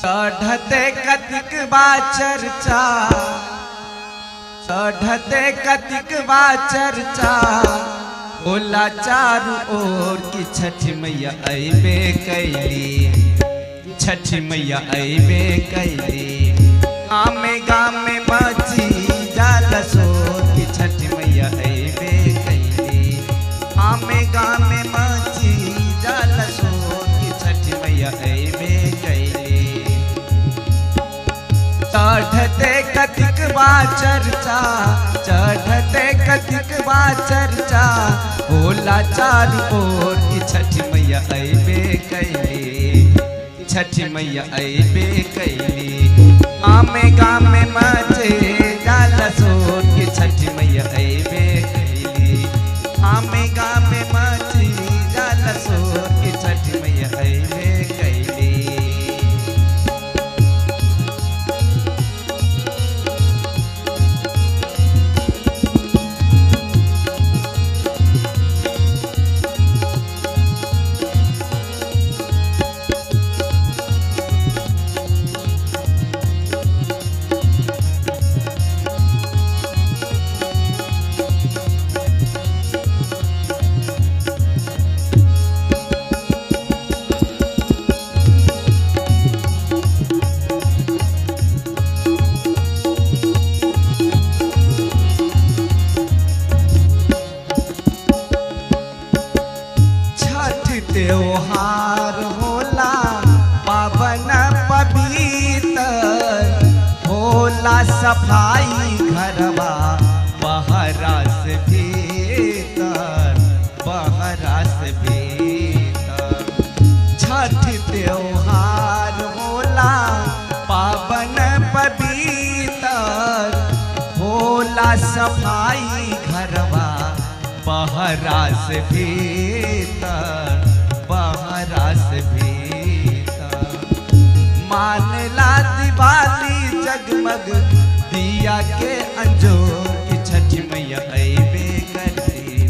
चढ़ते कतिक बा चर्चा, चढ़ते कतिक बा चर्चा, होला चारू ओर की छठी मैया अइबे कैली, छठी मैया अइबे कैली। गामे गामे मची जाला शोर की छठी मैया अइबे कैली, गामे गामे मची जाला शोर की छठी मैया अइबे कैली। चढ़ते कतिक बा चर्चा, चढ़ते कतिक बा चर्चा, होला चारू ओर की छठी मैया अइबे कैली, छठी मैया अइबे कैली। गामे गामे मचे जाला शोर की छठी मैया अइबे कैली, गामे गामे मची जाला शोर की छठी मैया अइबे कैली। त्योहार होला पावन पवित्र, होला सफाई घरवा बहरा से भीतर, बहरा से भीतर। छठ त्योहार होला पावन पवित्र, होला सफाई घरवा बहरा से भीतर, बहरा से भीतर। मानला दिवाली जगमग दिया के अंजोर की छठी मैया अइबे कैली,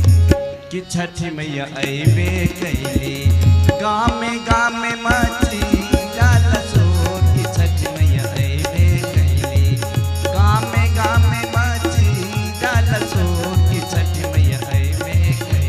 कि छठी मैया अइबे कैली। गामे गामे मची जाला शोर की छठी मैया अइबे कैली, गामे गामे मची जाला शोर की छठी मैया अइबे कैली।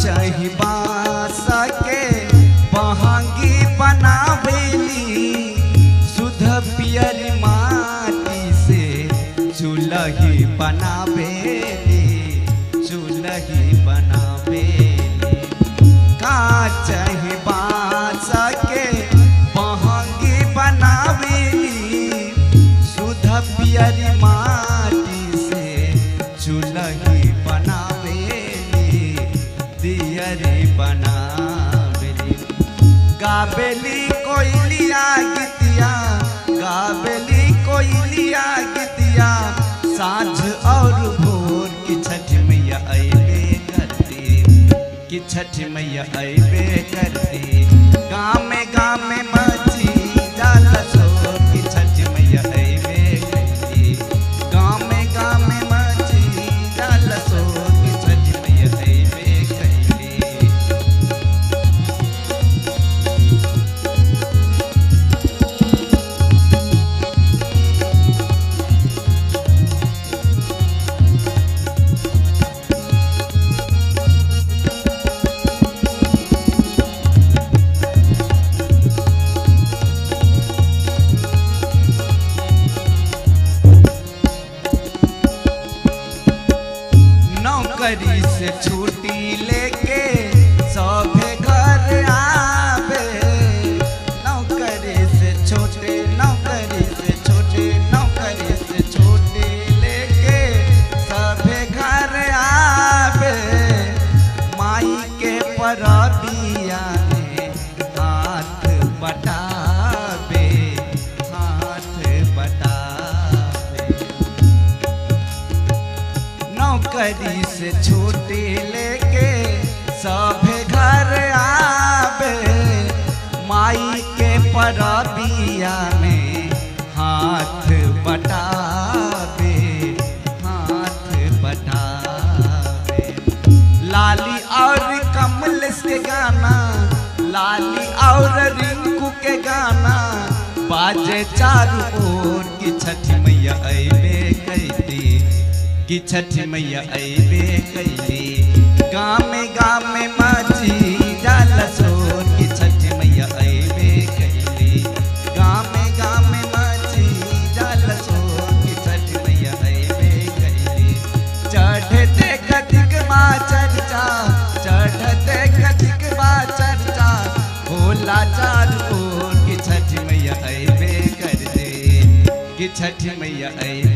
चाही बांस के बहंगी बनावेली, सुध पियर माटी से चूल्ही बनावेली, चूल्ही बनावेली। का चाही बांस के बहंगी बनावेली, सुध पियर माटी से चूल्ही बनावेली, दियरी बनावेली। गावेली कोयलिया गीतिया, गावेली कोयलिया गीतिया, साँझ और भोर की छठी मैया अइबे करती, कि छठी मैया अइबे करती। गामे गामे मची जाला शोर की छठी मैया अइबे करती, गामे गामे मची जाला शोर की छठी मैया अइबे कैली। नौकरी से छुट्टी लेके सभे घर आवे, नौकरी से छोटे, नौकरी से छोटे, नौकरी से छुट्टी लेके सभे घर आवे। माई के परबिया बटावे, हाथ बटावे। नौकरी से छुट्टी लेके सभे घर आवे, माई के परबिया में हाथ बटावे, हाथ बटावे। लाली और कमलेश के गाना, लाली और रिंकू के गाना बाजे चारों ओर की छठी मैया अइबे कैली, की छठी मैया अइबे कैली। गामे गामे माची जाल सोर की छठी मैया अइबे कैली, गामे गामे माची जाल सोर की छठी मैया अइबे कैली। चढ़ते कतिक माँ चर्चा, चढ़ते कतिक माँ चर्चा होला चारों ओर की छठी मैया अइबे कर दे, की छठी मैया अइबे